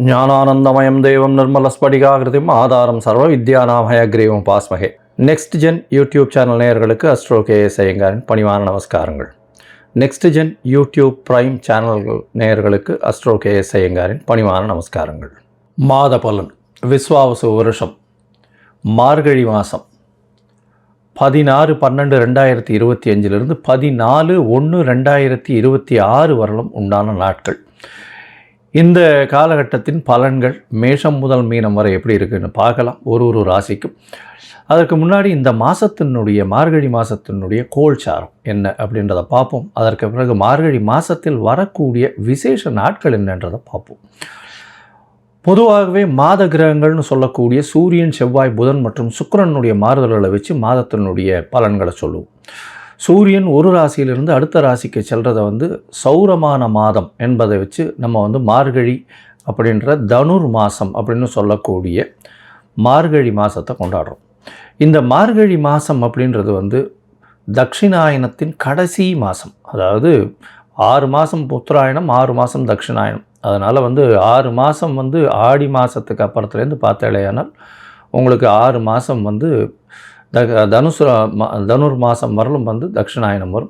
ஞானானந்தமயம் தேவம் நிர்மலஸ்படிகாகிருதிம் ஆதாரம் சர்வ வித்யாநாமயக்ரீவம் பாஸ்மகே. நெக்ஸ்ட் ஜென் யூடியூப் சேனல் நேயர்களுக்கு அஸ்ட்ரோ கேஎஸ் ஐயங்காரின் பணிவான நமஸ்காரங்கள். நெக்ஸ்ட் ஜென் யூடியூப் பிரைம் சேனல்கள் நேயர்களுக்கு அஸ்ட்ரோ கேஎஸ் ஐயங்காரின் பணிவான நமஸ்காரங்கள். மாத பலன் விஸ்வாவசு வருஷம் மார்கழி மாதம் 16/12/2025 14/1/2026 வரலும் உண்டான நாட்கள். இந்த காலகட்டத்தின் பலன்கள் மேஷம் முதல் மீனம் வரை எப்படி இருக்குன்னு பார்க்கலாம், ஒரு ராசிக்கும். அதற்கு முன்னாடி இந்த மாதத்தினுடைய மார்கழி மாதத்தினுடைய கோல்சாரம் என்ன அப்படின்றத பார்ப்போம். அதற்கு பிறகு மார்கழி மாதத்தில் வரக்கூடிய விசேஷ நாட்கள் என்னன்றதை பார்ப்போம். பொதுவாகவே மாத கிரகங்கள்னு சொல்லக்கூடிய சூரியன், செவ்வாய், புதன் மற்றும் சுக்கிரனுடைய மாறுதல்களை வச்சு மாதத்தினுடைய பலன்களை சொல்லுவோம். சூரியன் ஒரு ராசியிலிருந்து அடுத்த ராசிக்கு செல்றதை சௌரமான மாதம் என்பதை வச்சு நம்ம மார்கழி அப்படின்ற தனுர் மாதம் அப்படின்னு சொல்லக்கூடிய மார்கழி மாதத்தை கொண்டாடுறோம். இந்த மார்கழி மாதம் அப்படின்றது தட்சிணாயனத்தின் கடைசி மாதம். அதாவது 6 மாதம் உத்தராயணம், 6 மாதம் தட்சிணாயனம். அதனால் 6 மாதம் ஆடி மாதத்துக்கு அப்புறத்துலேருந்து பார்த்தாலேயானால் உங்களுக்கு 6 மாதம் தனுர் மாதம் வரலும் தட்சிணாயனம் வரும்.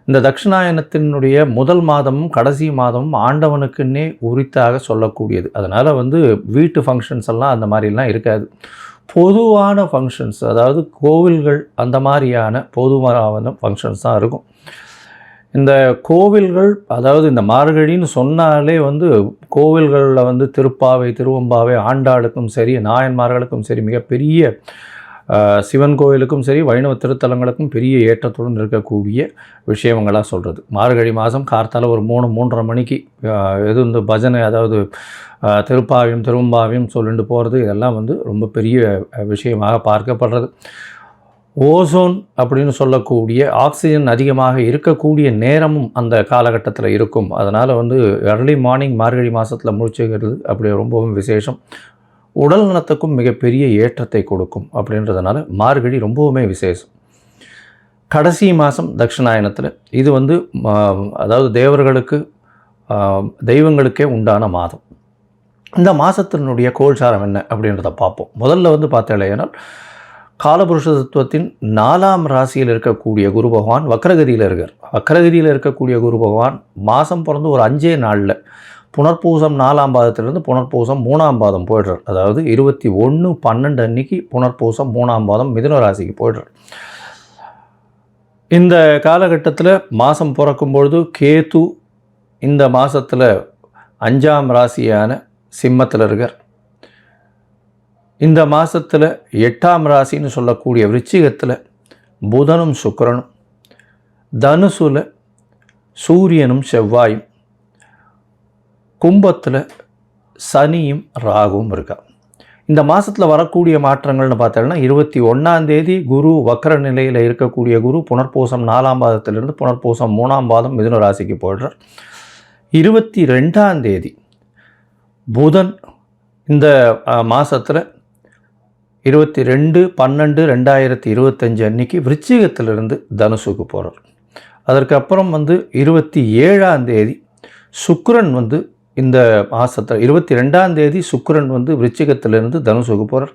இந்த தட்சிணாயனத்தினுடைய முதல் மாதமும் கடைசி மாதமும் ஆண்டவனுக்குன்னே உரித்தாக சொல்லக்கூடியது. அதனால் வீட்டு ஃபங்க்ஷன்ஸ் எல்லாம் அந்த மாதிரிலாம் இருக்காது. பொதுவான ஃபங்க்ஷன்ஸ், அதாவது கோவில்கள் அந்த மாதிரியான பொதுவான ஃபங்க்ஷன்ஸ் தான் இருக்கும். இந்த கோவில்கள், அதாவது இந்த மார்கழின்னு சொன்னாலே கோவில்களில் திருப்பாவை, திருவம்பாவை, ஆண்டாளுக்கும் சரி, நாயன்மார்களுக்கும் சரி, மிகப்பெரிய சிவன் கோவிலுக்கும் சரி, வைணவ திருத்தலங்களுக்கும் பெரிய ஏற்றத்துடன் இருக்கக்கூடிய விஷயங்களாக சொல்கிறது. மார்கழி மாதம் கார்த்தால ஒரு 3-3:30 மணிக்கு பஜனை, அதாவது திருப்பாவையும் திருவம்பாவையும் சொல்லிட்டு போகிறது, இதெல்லாம் ரொம்ப பெரிய விஷயமாக பார்க்கப்படுறது. ஓசோன் அப்படின்னு சொல்லக்கூடிய ஆக்சிஜன் அதிகமாக இருக்கக்கூடிய நேரமும் அந்த காலகட்டத்தில் இருக்கும். அதனால் எர்லி மார்னிங் மார்கழி மாதத்தில் முடிச்சுக்கிறது அப்படி ரொம்பவும் விசேஷம். உடல் நலத்துக்கும் மிகப்பெரிய ஏற்றத்தை கொடுக்கும். அப்படின்றதுனால மார்கழி ரொம்பவுமே விசேஷம். கடைசி மாதம் தட்சிணாயனத்தில் இது அதாவது தேவர்களுக்கு, தெய்வங்களுக்கே உண்டான மாதம். இந்த மாதத்தினுடைய கோல்சாரம் என்ன அப்படின்றத பார்ப்போம். முதல்ல பார்த்தாலேனால் காலபுருஷ தத்துவத்தின் 4ஆம் ராசியில் இருக்கக்கூடிய குரு பகவான் வக்ரகதியில் இருக்கார். வக்ரகதியில் இருக்கக்கூடிய குரு பகவான் மாதம் பிறந்து ஒரு 5 நாளில் புனர்பூசம் 4ஆம் பாதத்திலிருந்து புனர்பூசம் 3ஆம் பாதம் போய்டுறார். அதாவது 21/12 அன்னைக்கு புனர்பூசம் 3ஆம் பாதம் மிதுன ராசிக்கு போய்டுறார். இந்த காலகட்டத்தில் மாதம் பிறக்கும்பொழுது கேது இந்த மாதத்தில் 5ஆம் ராசியான சிம்மத்தில் இருக்கார். இந்த மாதத்தில் 8ஆம் ராசின்னு சொல்லக்கூடிய விருச்சிகத்தில் புதனும் சுக்கிரனும், தனுசுல சூரியனும் செவ்வாயும், கும்பத்தில் சனியும் ராகுவும் இருக்கா. இந்த மாதத்தில் வரக்கூடிய மாற்றங்கள்னு பார்த்தோம்னா 21ஆம் தேதி குரு வக்ர நிலையில் இருக்கக்கூடிய குரு புனர்பூசம் 4ஆம் பாதத்திலிருந்து புனர்பூசம் 3ஆம் பாதம் மிதுன ராசிக்கு போய்டுறார். 22ஆம் தேதி புதன் இந்த மாதத்தில் 22/12/2025 அன்னைக்கு விருச்சிகத்திலிருந்து தனுசுக்கு போகிறார். அதற்கப்புறம் 27ஆம் தேதி சுக்கிரன் இந்த மாதத்தில் 22ஆம் தேதி சுக்கிரன் விருச்சிகத்திலிருந்து தனுசுக்கு போகிறார்.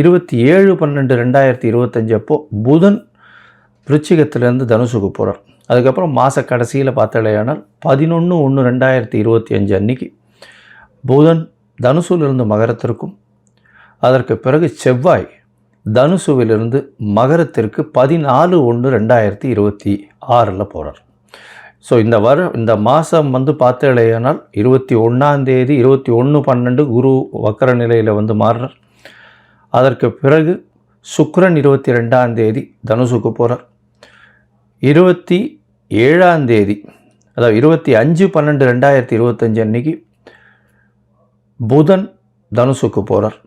27/12/2025 அப்போ புதன் விருச்சிகத்திலிருந்து தனுசுக்கு போகிறார். அதுக்கப்புறம் மாத கடைசியில் பார்த்தாலேயானால் 11/1/2025 அன்னைக்கு புதன் தனுசுவிலிருந்து மகரத்திற்கும், அதற்கு பிறகு செவ்வாய் தனுசுவிலிருந்து மகரத்திற்கு 14/1/2026 போகிறார். ஸோ இந்த மாதம் பார்த்தேனால் 21ஆம் தேதி 21/12 குரு வக்கர நிலையில் மாறுறார். அதற்கு பிறகு சுக்கிரன் 22ஆம் தேதி தனுசுக்கு போகிறார். 27ஆம் தேதி, அதாவது 25/12/2025 அன்னைக்கு புதன் தனுசுக்கு போகிறார்.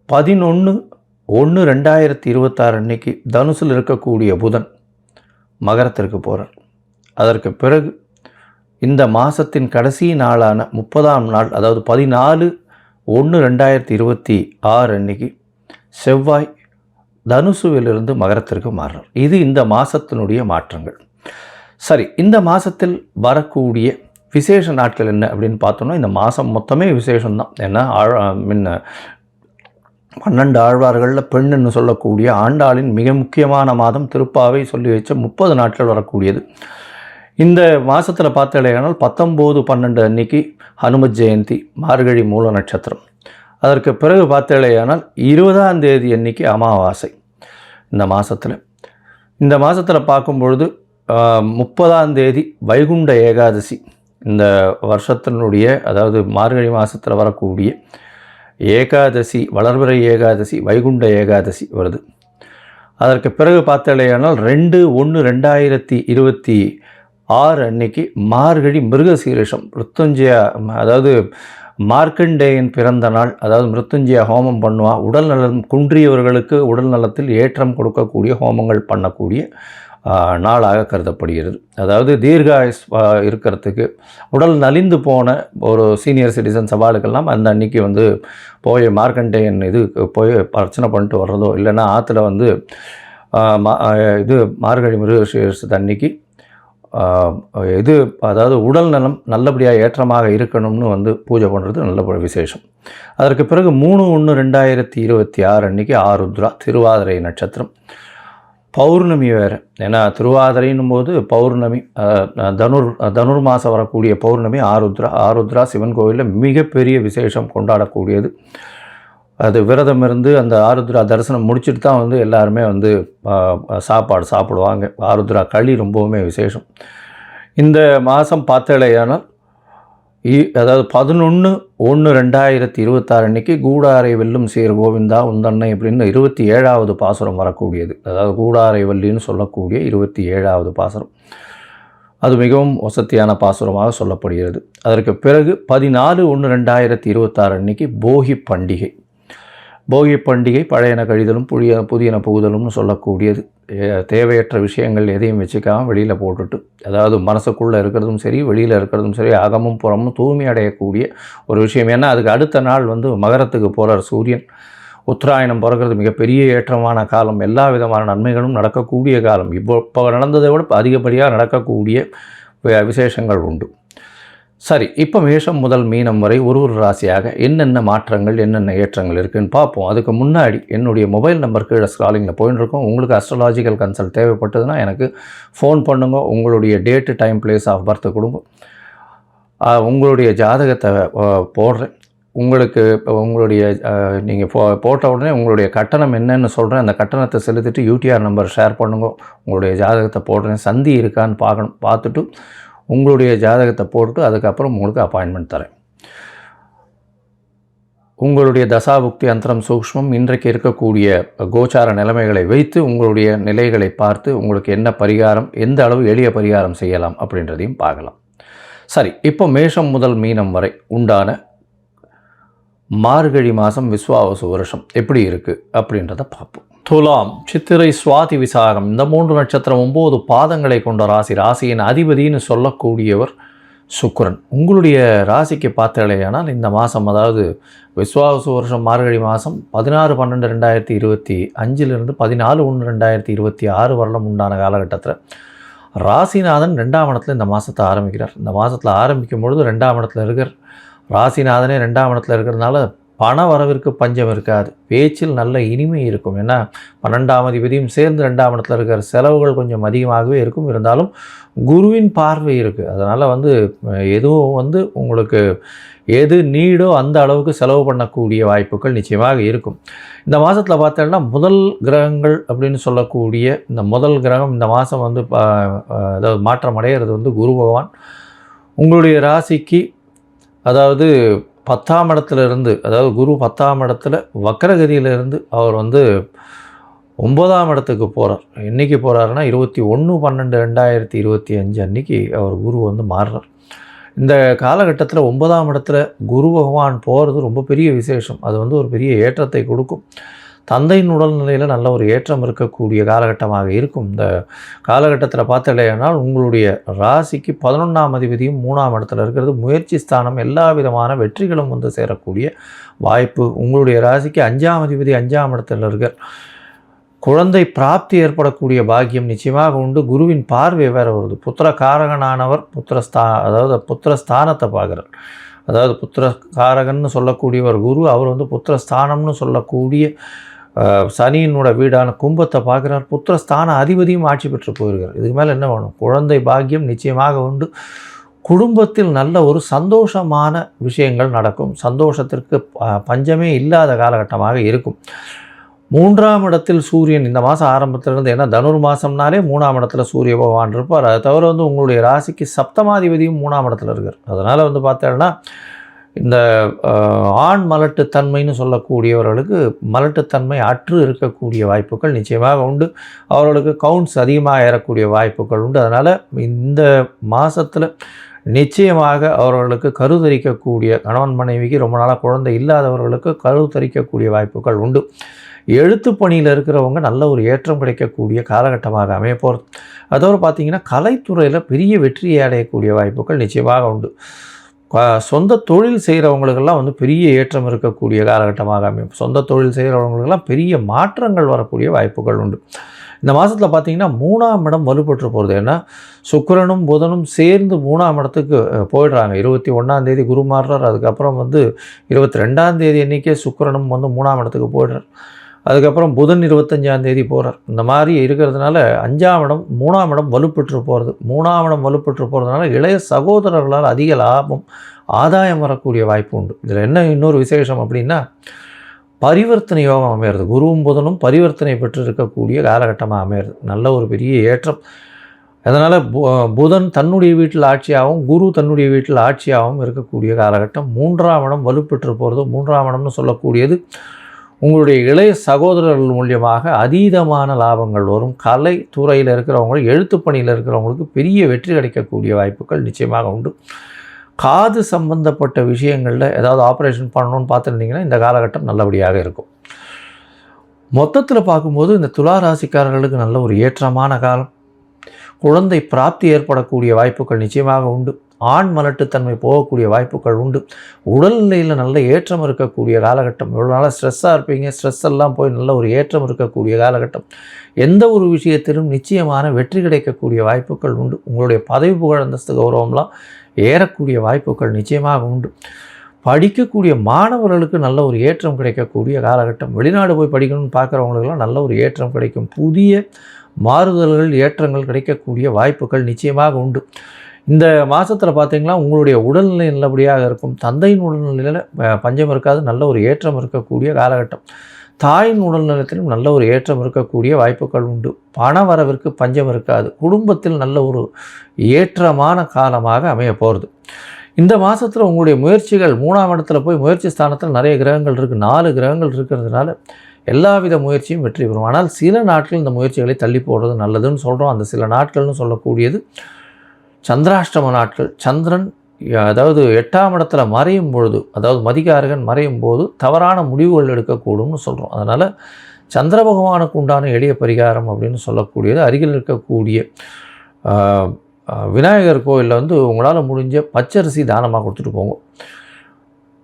11/1/2026 அன்னைக்கு தனுசில் இருக்கக்கூடிய புதன் மகரத்திற்கு போகிறார். அதற்கு பிறகு இந்த மாதத்தின் கடைசி நாளான 30ஆம் நாள், அதாவது 14/1/2026 அன்னைக்கு செவ்வாய் தனுசுவிலிருந்து மகரத்திற்கு மாறுறார். இது இந்த மாதத்தினுடைய மாற்றங்கள். சரி, இந்த மாதத்தில் வரக்கூடிய விசேஷ நாட்கள் என்ன அப்படின்னு பார்த்தோம்னா இந்த மாதம் மொத்தமே விசேஷம்தான். ஏன்னா முன்ன 12 ஆழ்வார்களில் பெண்ணுன்னு சொல்லக்கூடிய ஆண்டாளின் மிக முக்கியமான மாதம் திருப்பாவை சொல்லி வச்ச 30 நாட்கள் வரக்கூடியது. இந்த மாதத்தில் பார்த்தடையானால் 19/12 அன்னைக்கு ஹனுமத் ஜெயந்தி, மார்கழி மூல நட்சத்திரம். அதற்கு பிறகு பார்த்தடையானால் 20ஆம் தேதி அன்னைக்கு அமாவாசை. இந்த மாதத்தில் பார்க்கும்பொழுது 30ஆம் தேதி வைகுண்ட ஏகாதசி. இந்த வருஷத்தினுடைய அதாவது மார்கழி மாதத்தில் வரக்கூடிய ஏகாதசி, வளர்பிறை ஏகாதசி, வைகுண்ட ஏகாதசி வருது. அதற்கு பிறகு பார்த்தலையானால் 2/1/2026 அன்னைக்கு மார்கழி மிருகசீரிஷம், மிருத்யுஞ்சய, அதாவது மார்க்கண்டேயன் பிறந்த நாள். அதாவது மிருத்யுஞ்சய ஹோமம் பண்ணுவா. உடல் நலம் குன்றியவர்களுக்கு உடல் நலத்தில் ஏற்றம் கொடுக்கக்கூடிய ஹோமங்கள் பண்ணக்கூடிய நாளாக கருதப்படுகிறது. அதாவது தீர்காயுஸ் இருக்கிறதுக்கு, உடல் நலிந்து போன ஒரு சீனியர் சிட்டிசன்ஸ் சவாலுக்கெல்லாம் அந்த அன்னைக்கு வந்து போய் மார்க்கண்டேயன் போய் அர்ச்சனை பண்ணிட்டு வர்றதோ, இல்லைன்னா ஆற்றுல வந்து மார்கழி மிருகசீரிஷத்து அன்னைக்கு அதாவது உடல் நலம் நல்லபடியாக ஏற்றமாக இருக்கணும்னு வந்து பூஜை பண்ணுறது நல்ல விசேஷம். அதற்கு பிறகு 3/1/2026 அன்னைக்கு ஆருத்ரா, திருவாதிரை நட்சத்திரம், பௌர்ணமி வேறு. ஏன்னா திருவாதிரைன்னும் போது பௌர்ணமி, தனுர் மாதம் வரக்கூடிய பௌர்ணமி ஆருத்ரா சிவன் கோவிலில் மிகப்பெரிய விசேஷம் கொண்டாடக்கூடியது. அது விரதம் இருந்து அந்த ஆருத்ரா தரிசனம் முடிச்சுட்டு தான் வந்து எல்லாருமே வந்து சாப்பாடு சாப்பிடுவாங்க. ஆருத்ரா களி ரொம்பவுமே விசேஷம். இந்த மாதம் பார்த்தலையானால் அதாவது 11/1/2026 அன்னைக்கு கூடாரை வெல்லும் சீர் கோவிந்தா உந்தன்னை அப்படின்னு 27வது பாசுரம் வரக்கூடியது. அதாவது கூடாரை வள்ளின்னு சொல்லக்கூடிய 27வது பாசுரம். அது மிகவும் வசத்தியான பாசுரமாக சொல்லப்படுகிறது. அதற்கு பிறகு 14/1/2026 அன்னைக்கு போகி பண்டிகை. போகி பண்டிகை பழையன கழிதலும் புதியன புகுதலும்னு சொல்லக்கூடியது. தேவையற்ற விஷயங்கள் எதையும் வச்சுக்காமல் வெளியில் போட்டுட்டு, அதாவது மனசுக்குள்ளே இருக்கிறதும் சரி வெளியில் இருக்கிறதும் சரி அகமும் புறமும் தூய்மை அடையக்கூடிய ஒரு விஷயம். ஏன்னா அதுக்கு அடுத்த நாள் வந்து மகரத்துக்கு போகிறார் சூரியன். உத்தராயணம் பிறக்கிறது மிகப்பெரிய ஏற்றமான காலம். எல்லா விதமான நன்மைகளும் நடக்கக்கூடிய காலம். இப்போ நடந்ததை விட அதிகப்படியாக நடக்கக்கூடிய விசேஷங்கள் உண்டு. சரி, இப்போ மேஷம் முதல் மீனம் வரை ஒரு ராசியாக என்னென்ன மாற்றங்கள் என்னென்ன ஏற்றங்கள் இருக்குதுன்னு பார்ப்போம். அதுக்கு முன்னாடி என்னுடைய மொபைல் நம்பர் கீழே ஸ்க்ராலிங்கில் போயின்னு இருக்கோம். உங்களுக்கு அஸ்ட்ராலாஜிக்கல் கன்சல்ட் தேவைப்பட்டதுன்னா எனக்கு ஃபோன் பண்ணுங்க. உங்களுடைய date, time, place of birth கொடுங்க. உங்களுடைய ஜாதகத்தை போடுறேன். உங்களுக்கு உங்களுடைய நீங்கள் போட்ட உடனே உங்களுடைய கட்டணம் என்னன்னு சொல்கிறேன். அந்த கட்டணத்தை செலுத்திட்டு யூடிஆர் நம்பர் ஷேர் பண்ணுங்க. உங்களுடைய ஜாதகத்தை போடுறேன். சந்தி இருக்கான்னு பார்க்கணும். பார்த்துட்டு உங்களுடைய ஜாதகத்தை போட்டு அதுக்கப்புறம் உங்களுக்கு அப்பாயின்மெண்ட் தரேன். உங்களுடைய தசாபுக்தி அந்தரம் சூக்ஷ்மம் இன்றைக்கு இருக்கக்கூடிய கோச்சார நிலைமைகளை வைத்து உங்களுடைய நிலைகளை பார்த்து உங்களுக்கு என்ன பரிகாரம், எந்த அளவு எளிய பரிகாரம் செய்யலாம் அப்படின்றதையும் பார்க்கலாம். சரி, இப்போ மேஷம் முதல் மீனம் வரை உண்டான மார்கழி மாதம் விஸ்வாவசு வருஷம் எப்படி இருக்குது அப்படின்றத பார்ப்போம். துலாம், சித்திரை, சுவாதி, விசாகம் இந்த 3 நட்சத்திரம் 9 பாதங்களை கொண்ட ராசி. ராசியின் அதிபதினு சொல்லக்கூடியவர் சுக்கிரன். உங்களுடைய ராசிக்கு பார்த்தலையானால் இந்த மாதம், அதாவது விஸ்வாவசு வருஷம் மார்கழி மாதம் 16/12/2025 14/1/2026 வரலும் உண்டான காலகட்டத்தில் ராசிநாதன் 2ஆம் இடத்துல இந்த மாதத்தை ஆரம்பிக்கிறார். இந்த மாதத்தில் ஆரம்பிக்கும் பொழுது 2ஆம் இடத்துல இருக்கிற ராசிநாதனே 2ஆம் இடத்துல இருக்கிறதுனால பண வரவிற்கு பஞ்சம் இருக்காது. பேச்சில் நல்ல இனிமை இருக்கும். ஏன்னா 12ஆம் அதிபதியும் சேர்ந்து 2ஆம் இடத்துல இருக்கிற செலவுகள் கொஞ்சம் அதிகமாகவே இருக்கும். இருந்தாலும் குருவின் பார்வை இருக்குது. அதனால் வந்து எதுவும் வந்து உங்களுக்கு எது நீடோ அந்த அளவுக்கு செலவு பண்ணக்கூடிய வாய்ப்புகள் நிச்சயமாக இருக்கும். இந்த மாதத்தில் பார்த்தோம்னா முதல் கிரகங்கள் அப்படின்னு சொல்லக்கூடிய இந்த முதல் கிரகம் இந்த மாதம் வந்து அதாவது மாற்றம் அடைகிறது வந்து குரு பகவான். உங்களுடைய ராசிக்கு அதாவது 10ஆம் இடத்துலேருந்து, அதாவது குரு 10ஆம் இடத்துல வக்கரகதியிலிருந்து அவர் வந்து 9ஆம் இடத்துக்கு போகிறார். என்றைக்கு போகிறாருன்னா 21/12/2025 அன்றைக்கி அவர் குரு வந்து மாறுறார். இந்த காலகட்டத்தில் 9ஆம் இடத்துல குரு பகவான் போகிறது ரொம்ப பெரிய விசேஷம். அது வந்து ஒரு பெரிய ஏற்றத்தை கொடுக்கும். தந்தையின் உடல்நிலையில் நல்ல ஒரு ஏற்றம் இருக்கக்கூடிய காலகட்டமாக இருக்கும். இந்த காலகட்டத்தில் பார்த்தலையானால் உங்களுடைய ராசிக்கு 11ஆம் அதிபதியும் 3ஆம் இடத்துல இருக்கிறது முயற்சி ஸ்தானம். எல்லா விதமான வெற்றிகளும் வந்து சேரக்கூடிய வாய்ப்பு. உங்களுடைய ராசிக்கு 5ஆம் அதிபதி 5ஆம் இடத்துல இருக்கார். குழந்தை பிராப்தி ஏற்படக்கூடிய பாக்கியம் நிச்சயமாக உண்டு. குருவின் பார்வை வேறு வருது. புத்திரகாரகனானவர் அதாவது புத்திரஸ்தானத்தை பார்க்குறார். அதாவது புத்திரகாரகன்னு சொல்லக்கூடியவர் குரு. அவர் வந்து புத்திரஸ்தானம்னு சொல்லக்கூடிய சனியினோட வீடான கும்பத்தை பார்க்குறார். புத்திரஸ்தான அதிபதியும் ஆட்சி பெற்று போயிருக்கார். இதுக்கு மேலே என்ன வேணும்? குழந்தை பாக்கியம் நிச்சயமாக உண்டு. குடும்பத்தில் நல்ல ஒரு சந்தோஷமான விஷயங்கள் நடக்கும். சந்தோஷத்திற்கு பஞ்சமே இல்லாத காலகட்டமாக இருக்கும். 3ஆம் இடத்தில் சூரியன் இந்த மாதம் ஆரம்பத்திலிருந்து, ஏன்னா தனுர் மாதம்னாலே 3ஆம் இடத்துல சூரிய பகவான் இருப்பார். அதை தவிர வந்து உங்களுடைய ராசிக்கு சப்தமாதிபதியும் 3ஆம் இடத்துல இருக்கார். அதனால் வந்து பார்த்தேன்னா இந்த ஆண் மலட்டுத்தன்மைன்னு சொல்லக்கூடியவர்களுக்கு மலட்டுத்தன்மை அற்று இருக்கக்கூடிய வாய்ப்புகள் நிச்சயமாக உண்டு. அவர்களுக்கு கவுண்ட்ஸ் அதிகமாக ஏறக்கூடிய வாய்ப்புகள் உண்டு. அதனால் இந்த மாதத்தில் நிச்சயமாக அவர்களுக்கு கருத்தரிக்கக்கூடிய கணவன் மனைவிக்கு ரொம்ப நாளாக குழந்தை இல்லாதவர்களுக்கு கருத்தரிக்கக்கூடிய வாய்ப்புகள் உண்டு. எழுத்து பணியில் இருக்கிறவங்க நல்ல ஒரு ஏற்றம் கிடைக்கக்கூடிய காலகட்டமாக அமைய போகிறது. அதோடு பார்த்திங்கன்னா கலைத்துறையில் பெரிய வெற்றியை அடையக்கூடிய வாய்ப்புகள் நிச்சயமாக உண்டு. சொந்த தொழில் செய்கிறவங்களுக்கெல்லாம் வந்து பெரிய ஏற்றம் இருக்கக்கூடிய காலகட்டமாக அமையும். சொந்த தொழில் செய்கிறவங்களுக்கெல்லாம் பெரிய மாற்றங்கள் வரக்கூடிய வாய்ப்புகள் உண்டு. இந்த மாதத்தில் பார்த்திங்கன்னா 3ஆம் இடம் வலுப்பெற்று போகிறது. ஏன்னா சுக்கிரனும் புதனும் சேர்ந்து 3ஆம் இடத்துக்கு போயிடுறாங்க. 21ஆம் தேதி குரு மாறுறார். அதுக்கப்புறம் வந்து 22ஆம் தேதி அன்றைக்கே சுக்கிரனும் வந்து 3ஆம் இடத்துக்கு போயிடுறார். அதுக்கப்புறம் புதன் 25ஆம் தேதி போகிறார். இந்த மாதிரி இருக்கிறதுனால 5ஆம் இடம் 3ஆம் இடம் வலுப்பெற்று போகிறது. 3ஆம் இடம் வலுப்பெற்று போகிறதுனால இளைய சகோதரர்களால் அதிக லாபம் ஆதாயம் வரக்கூடிய வாய்ப்பு உண்டு. இதில் என்ன இன்னொரு விசேஷம் அப்படின்னா பரிவர்த்தனை யோகம் அமையிறது. குருவும் புதனும் பரிவர்த்தனை பெற்று இருக்கக்கூடிய காலகட்டமாக அமையிறது. நல்ல ஒரு பெரிய ஏற்றம். அதனால் புதன் தன்னுடைய வீட்டில் ஆட்சியாகவும் குரு தன்னுடைய வீட்டில் ஆட்சியாகவும் இருக்கக்கூடிய காலகட்டம். 3ஆம் இடம் வலுப்பெற்று போகிறது. 3ஆம் இடம்னு சொல்லக்கூடியது உங்களுடைய இளைய சகோதரர்கள் மூலியமாக அதீதமான லாபங்கள் வரும். கலை துறையில் இருக்கிறவங்க, எழுத்து பணியில் இருக்கிறவங்களுக்கு பெரிய வெற்றி கிடைக்கக்கூடிய வாய்ப்புகள் நிச்சயமாக உண்டு. காது சம்பந்தப்பட்ட விஷயங்களில் ஏதாவது ஆப்ரேஷன் பண்ணணும்னு பார்த்துருந்தீங்கன்னா இந்த காலகட்டம் நல்லபடியாக இருக்கும். மொத்தத்தில் பார்க்கும்போது இந்த துலா ராசிக்காரர்களுக்கு நல்ல ஒரு ஏற்றமான காலம். குழந்தை பிராப்தி ஏற்படக்கூடிய வாய்ப்புகள் நிச்சயமாக உண்டு. ஆண் மலட்டுத்தன்மை போகக்கூடிய வாய்ப்புகள் உண்டு. உடல்நிலையில் நல்ல ஏற்றம் இருக்கக்கூடிய காலகட்டம். இவ்வளோ நாளாக ஸ்ட்ரெஸ்ஸாக இருப்பீங்க. ஸ்ட்ரெஸ் எல்லாம் போய் நல்ல ஒரு ஏற்றம் இருக்கக்கூடிய காலகட்டம். எந்த ஒரு விஷயத்திலும் நிச்சயமான வெற்றி கிடைக்கக்கூடிய வாய்ப்புகள் உண்டு. உங்களுடைய பதவி புகழ் அந்தஸ்து கௌரவம்லாம் ஏறக்கூடிய வாய்ப்புகள் நிச்சயமாக உண்டு. படிக்கக்கூடிய மாணவர்களுக்கு நல்ல ஒரு ஏற்றம் கிடைக்கக்கூடிய காலகட்டம். வெளிநாடு போய் படிக்கணும்னு பார்க்குறவங்களுக்கெல்லாம் நல்ல ஒரு ஏற்றம் கிடைக்கும். புதிய மாறுதல்கள் ஏற்றங்கள் கிடைக்கக்கூடிய வாய்ப்புகள் நிச்சயமாக உண்டு. இந்த மாதத்தில் பார்த்திங்கன்னா உங்களுடைய உடல்நிலை நல்லபடியாக இருக்கும். தந்தையின் உடல்நிலையில் பஞ்சம் இருக்காது. நல்ல ஒரு ஏற்றம் இருக்கக்கூடிய காலகட்டம். தாயின் உடல்நலத்திலும் நல்ல ஒரு ஏற்றம் இருக்கக்கூடிய வாய்ப்புகள் உண்டு. பண வரவிற்கு பஞ்சம் இருக்காது. குடும்பத்தில் நல்ல ஒரு ஏற்றமான காலமாக அமைய போகிறது. இந்த மாதத்தில் உங்களுடைய முயற்சிகள் 3ஆம் இடத்துல போய் முயற்சி ஸ்தானத்தில் நிறைய கிரகங்கள் இருக்குது. 4 கிரகங்கள் இருக்கிறதுனால எல்லாவித முயற்சியும் வெற்றி பெறும். ஆனால் சில நாட்கள் இந்த முயற்சிகளை தள்ளி போடுறது நல்லதுன்னு சொல்கிறோம். அந்த சில நாட்கள்னு சொல்லக்கூடியது சந்திராஷ்டம நாட்கள். சந்திரன் அதாவது 8ஆம் இடத்துல மறையும் பொழுது, அதாவது மதிகாரகன் மறையும் போது தவறான முடிவுகள் எடுக்கக்கூடும்னு சொல்கிறோம். அதனால் சந்திர பகவானுக்கு உண்டான எளிய பரிகாரம் அப்படின்னு சொல்லக்கூடியது அருகில் இருக்கக்கூடிய விநாயகர் கோயிலில் வந்து உங்களால் முடிஞ்ச பச்சரிசி தானமாக கொடுத்துட்டு போங்க.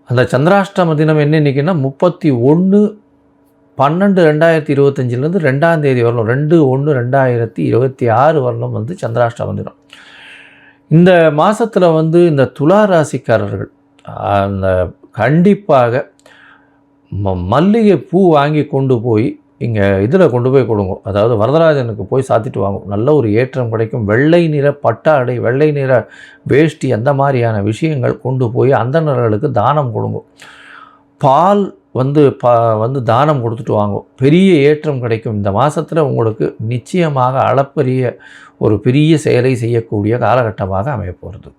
அந்த சந்திராஷ்டம தினம் என்ன இன்றைக்கின்னா 31/12/2025 2ஆம் தேதி வரலும் 2/1/2026 வரலும் வந்து சந்திராஷ்டம தினம். இந்த மாதத்தில் வந்து இந்த துலா ராசிக்காரர்கள் அந்த கண்டிப்பாக மல்லிகை பூ வாங்கி கொண்டு போய் இங்கே இதில் கொண்டு போய் கொடுங்க. அதாவது வரதராஜனுக்கு போய் சாத்திட்டு வாங்க. நல்ல ஒரு ஏற்றம் கிடைக்கும். வெள்ளை நிற பட்டாடை, வெள்ளை நிற வேஷ்டி, அந்த மாதிரியான விஷயங்கள் கொண்டு போய் அந்தணர்களுக்கு தானம் கொடுங்க. பால் வந்து தானம் கொடுத்துட்டு வாங்க. பெரிய ஏற்றம் கிடைக்கும். இந்த மாதத்தில் உங்களுக்கு நிச்சயமாக அளப்பரிய ஒரு பெரிய செயலை செய்யக்கூடிய காலகட்டமாக அமைய போகிறது.